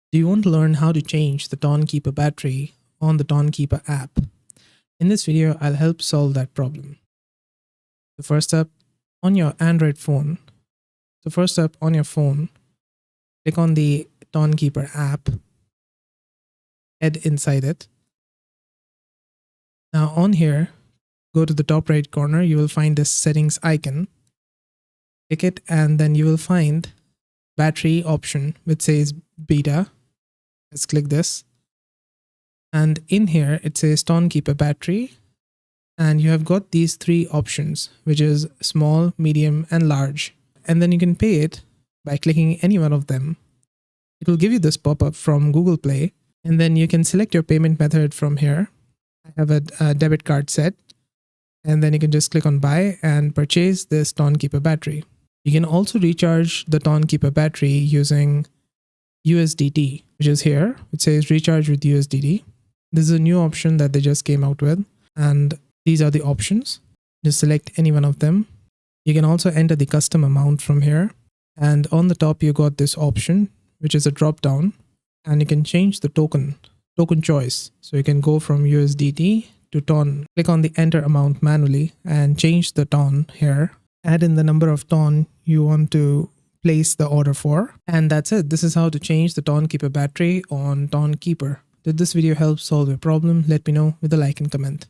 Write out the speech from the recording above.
Do you want to learn how to change the Tonkeeper battery on the Tonkeeper app? In this video, I'll help solve that problem. The first step on your Android phone. So first up on your phone, click on the Tonkeeper app, head inside it. Now on here, go to the top right corner, you will find this settings icon. Click it and then you will find battery option which says beta. Let's click this. And in here, it says Tonkeeper Battery. And you have got these three options, which is small, medium, and large. And then you can pay it by clicking any one of them. It will give you this pop-up from Google Play. And then you can select your payment method from here. I have a debit card set. And then you can just click on buy and purchase this Tonkeeper battery. You can also recharge the Tonkeeper battery using USDT, which is here. It says recharge with USDT. This is a new option that they just came out with. And these are the options. Just select any one of them. You can also enter the custom amount from here. And on the top, you got this option, which is a drop down. And you can change the token choice. So you can go from USDT to TON. Click on the enter amount manually and change the TON here. Add in the number of TON you want to place the order for. And that's it. This is how to change the Tonkeeper battery on Tonkeeper. Did this video help solve your problem? Let me know with a like and comment.